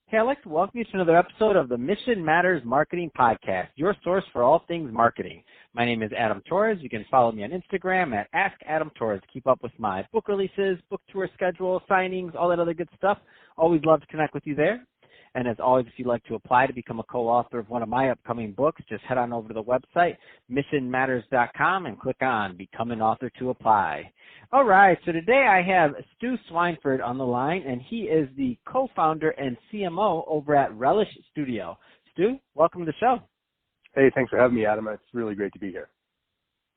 Hey, I'd like to welcome you to another episode of the Mission Matters Marketing Podcast, your source for all things marketing. My name is Adam Torres. You can follow me on Instagram at AskAdamTorres to keep up with my book releases, book tour schedule, signings, all that other good stuff. Always love to connect with you there. And as always, if you'd like to apply to become a co-author of one of my upcoming books, just head on over to the website, missionmatters.com, and click on Become an Author to apply. All right, so today I have Stu Swinford on the line, and he is the co-founder and CMO over at Relish Studio. Stu, welcome to the show. Hey, thanks for having me, Adam. It's really great to be here.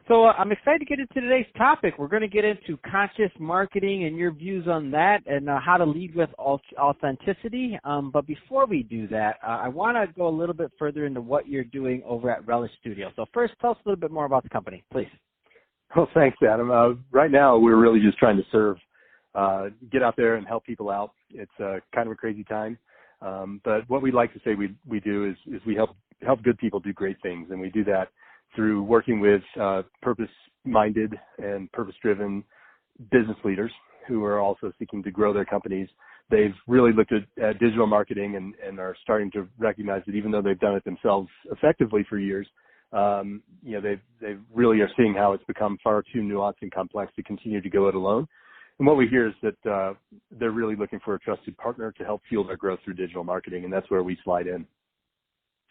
So I'm excited to get into today's topic. We're going to get into conscious marketing and your views on that and how to lead with authenticity. But before we do that, I want to go a little bit further into what you're doing over at Relish Studio. So first, tell us a little bit more about the company, please. Well, thanks, Adam. Right now, we're really just trying to serve, get out there and help people out. It's kind of a crazy time. But what we like to say we do is we help good people do great things, and we do that through working with purpose-minded and purpose-driven business leaders who are also seeking to grow their companies. They've really looked at digital marketing and are starting to recognize that even though they've done it themselves effectively for years, they really are seeing how it's become far too nuanced and complex to continue to go it alone. And what we hear is that they're really looking for a trusted partner to help fuel their growth through digital marketing, and that's where we slide in.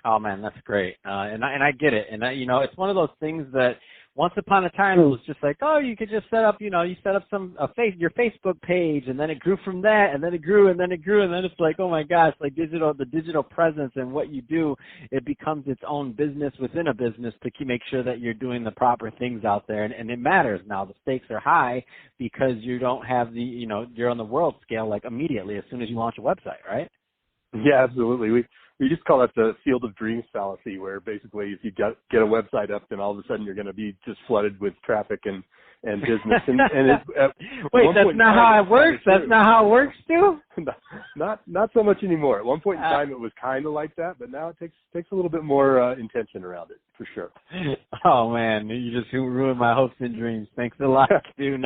Oh man, that's great. And I get it. And it's one of those things that once upon a time it was just like, oh, you could just set up, you set up your Facebook page, and then it grew from that, and then it grew, and then it grew, and then it's like, oh my gosh, like the digital presence and what you do, it becomes its own business within a business to make sure that you're doing the proper things out there. And it matters now. The stakes are high because you don't have you're on the world scale like immediately as soon as you launch a website, right? Yeah, absolutely. We just call it the field of dreams fallacy, where basically if you get a website up, then all of a sudden you're going to be just flooded with traffic and business. Wait, that's not how it works? That's not how it works, too? Not so much anymore. At one point in time, it was kind of like that, but now it takes a little bit more intention around it, for sure. Oh, man, you just ruined my hopes and dreams. Thanks a lot, dude.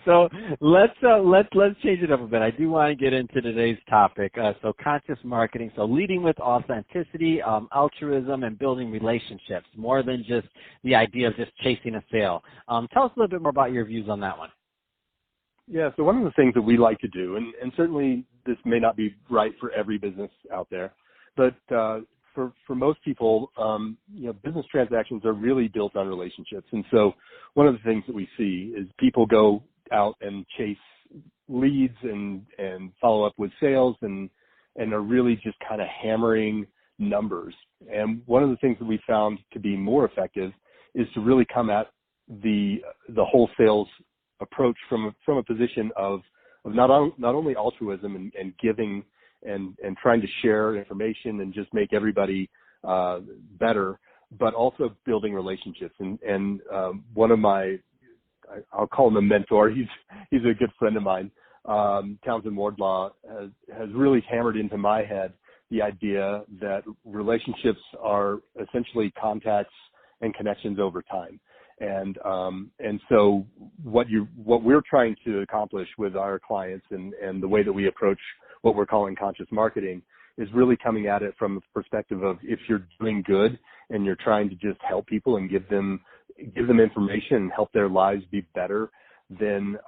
So let's change it up a bit. I do want to get into today's topic. So conscious marketing, so leading with authenticity, altruism, and building relationships, more than just the idea of just chasing a sale. Tell us a little bit more about your views on that one. Yeah, so one of the things that we like to do, and certainly this may not be right for every business out there, but for most people, business transactions are really built on relationships. And so one of the things that we see is people go out and chase leads and follow up with sales and are really just kind of hammering numbers. And one of the things that we found to be more effective is to really come at the whole sales approach from a position of not only altruism and giving and trying to share information and just make everybody better, but also building relationships. And one of I'll call him a mentor. He's a good friend of mine. Townsend Wardlaw has really hammered into my head the idea that relationships are essentially contacts and connections over time. And so what we're trying to accomplish with our clients and the way that we approach what we're calling conscious marketing is really coming at it from the perspective of if you're doing good and you're trying to just help people and give them information and help their lives be better, then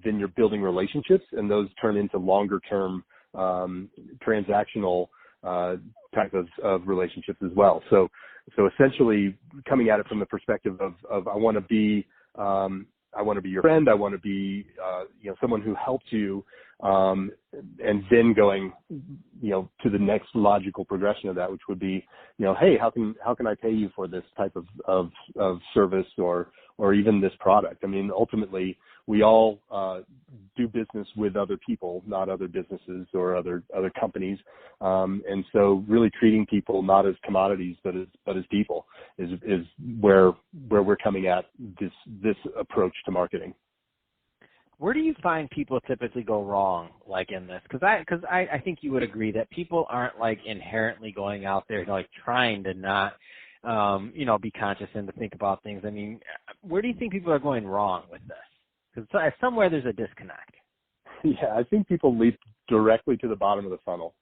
you're building relationships, and those turn into longer term transactional type of relationships as well. So essentially coming at it from the perspective of I want to be your friend. I want to be someone who helped you, and then going to the next logical progression of that, which would be hey, how can I pay you for this type of service or even this product? I mean, ultimately we all do business with other people, not other businesses or other companies, and so really treating people not as commodities but as people is where we're coming at this approach to marketing. Where do you find people typically go wrong, like in this? Because I think you would agree that people aren't like inherently going out there like trying to not be conscious and to think about things. I mean, where do you think people are going wrong with this? Because somewhere there's a disconnect. Yeah, I think people leap directly to the bottom of the funnel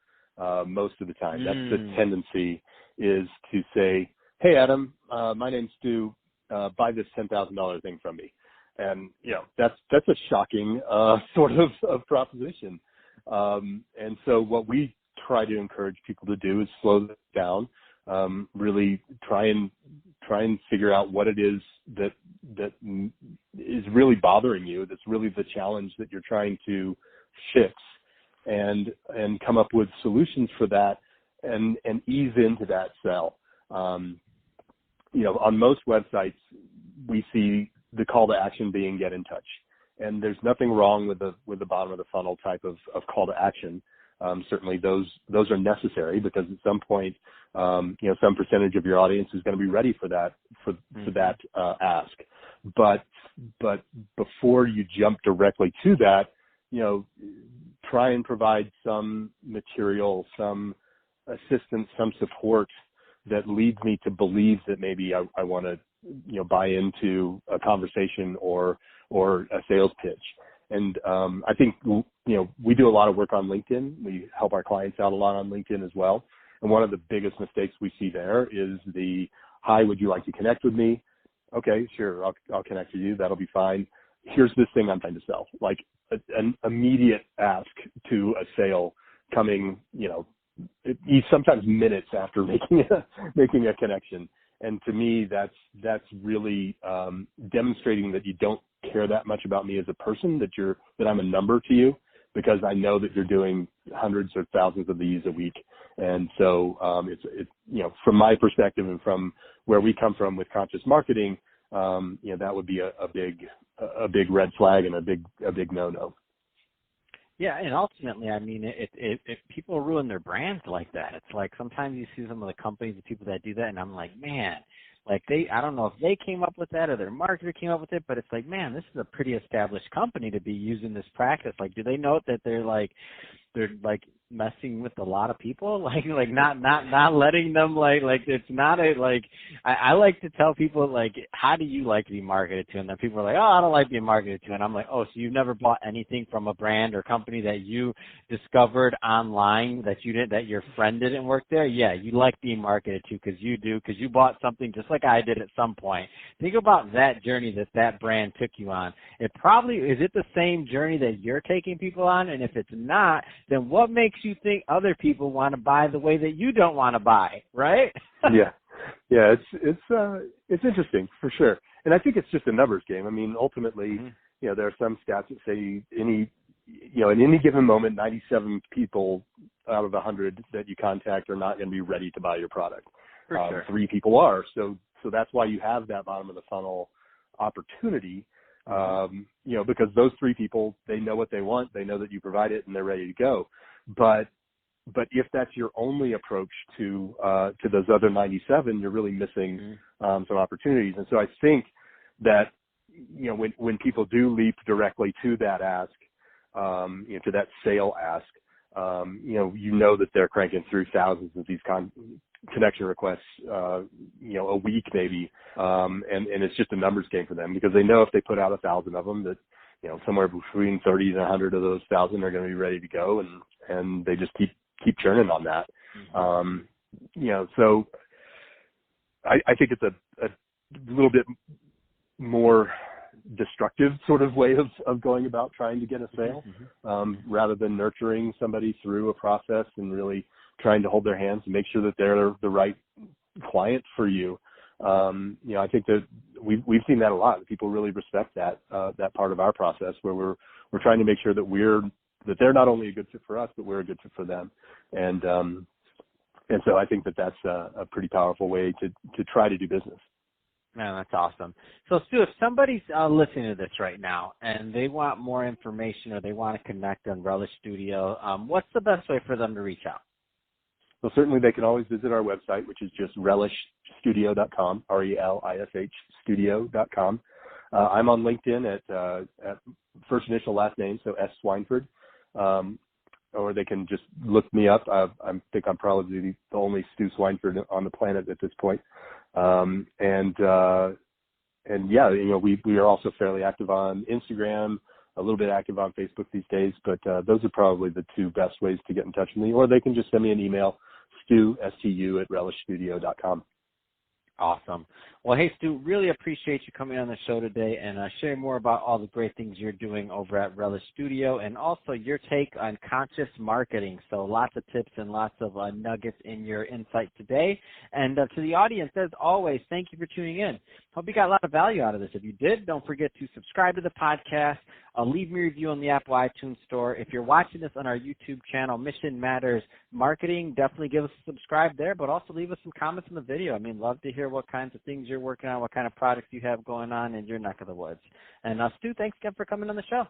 most of the time. That's the tendency, is to say, hey, Adam, my name's Stu, buy this $10,000 thing from me. And, that's a shocking sort of proposition. And so what we try to encourage people to do is slow that down, really try and figure out what it is that is really bothering you, that's really the challenge that you're trying to fix, and come up with solutions for that and ease into that sell. On most websites, we see the call to action being get in touch. And there's nothing wrong with the bottom of the funnel type of call to action. Certainly those are necessary, because at some point, some percentage of your audience is going to be ready for that ask. But before you jump directly to that, try and provide some material, some assistance, some support that leads me to believe that maybe I want to buy into a conversation or a sales pitch. And I think we do a lot of work on LinkedIn. We help our clients out a lot on LinkedIn as well. And one of the biggest mistakes we see there is the, hi, would you like to connect with me? Okay, sure, I'll connect with you. That'll be fine. Here's this thing I'm trying to sell. Like an immediate ask to a sale coming, sometimes minutes after making a connection. And to me, that's really demonstrating that you don't care that much about me as a person, that I'm a number to you, because I know that you're doing hundreds or thousands of these a week. And so it's from my perspective and from where we come from with conscious marketing, that would be a big red flag and a big no-no. Yeah, and ultimately, I mean, if people ruin their brands like that, it's like sometimes you see some of the companies, the people that do that, and I'm like, man, like I don't know if they came up with that or their marketer came up with it, but it's like, man, this is a pretty established company to be using this practice. Like, do they know that they're messing with a lot of people, like not letting them like it's not a like I like to tell people, like, how do you like to be marketed to? And then people are like, oh, I don't like being marketed to. And I'm like, oh, so you've never bought anything from a brand or company that you discovered online that your friend didn't work there? Yeah, you like being marketed to because you bought something just like I did at some point. Think about that journey that brand took you on. Is it the same journey that you're taking people on? And if it's not, then what makes you think other people want to buy the way that you don't want to buy, right? Yeah, it's interesting for sure, and I think it's just a numbers game. I mean, ultimately, there are some stats that say in any given moment, 97 people out of 100 that you contact are not going to be ready to buy your product. For sure. 3 people are, so that's why you have that bottom of the funnel opportunity. Because those 3 people, they know what they want, they know that you provide it, and they're ready to go. But if that's your only approach to those other 97, you're really missing some opportunities. And so I think that when people do leap directly to that ask, to that sale ask, that they're cranking through thousands of these connection requests, a week maybe, and it's just a numbers game for them, because they know if they put out 1,000 of them, that somewhere between 30 and 100 of those 1,000 are going to be ready to go, and they just keep churning on that. So I think it's a little bit more destructive sort of way of going about trying to get a sale, rather than nurturing somebody through a process and really trying to hold their hands and make sure that they're the right client for you. I think that we've seen that a lot. People really respect that part of our process, where we're trying to make sure that they're not only a good fit for us, but we're a good fit for them. And so I think that's a pretty powerful way to try to do business. Man, that's awesome. So, Stu, if somebody's listening to this right now and they want more information or they want to connect on Relish Studio, what's the best way for them to reach out? Well, certainly they can always visit our website, which is just relishstudio.com, RELISH studio.com. I'm on LinkedIn at first initial last name, so S. Swineford. Or they can just look me up. I think I'm probably the only Stu Swineford on the planet at this point. We are also fairly active on Instagram, a little bit active on Facebook these days, but those are probably the two best ways to get in touch with me. Or they can just send me an email, Stu, S-T-U, @relishstudio.com. Awesome. Well, hey, Stu, really appreciate you coming on the show today and sharing more about all the great things you're doing over at Relish Studio and also your take on conscious marketing. So lots of tips and lots of nuggets in your insight today. And to the audience, as always, thank you for tuning in. Hope you got a lot of value out of this. If you did, don't forget to subscribe to the podcast. Leave me a review on the Apple iTunes Store. If you're watching this on our YouTube channel, Mission Matters Marketing, definitely give us a subscribe there, but also leave us some comments in the video. I mean, love to hear what kinds of things you're working on, what kind of products you have going on in your neck of the woods. And Stu, thanks again for coming on the show.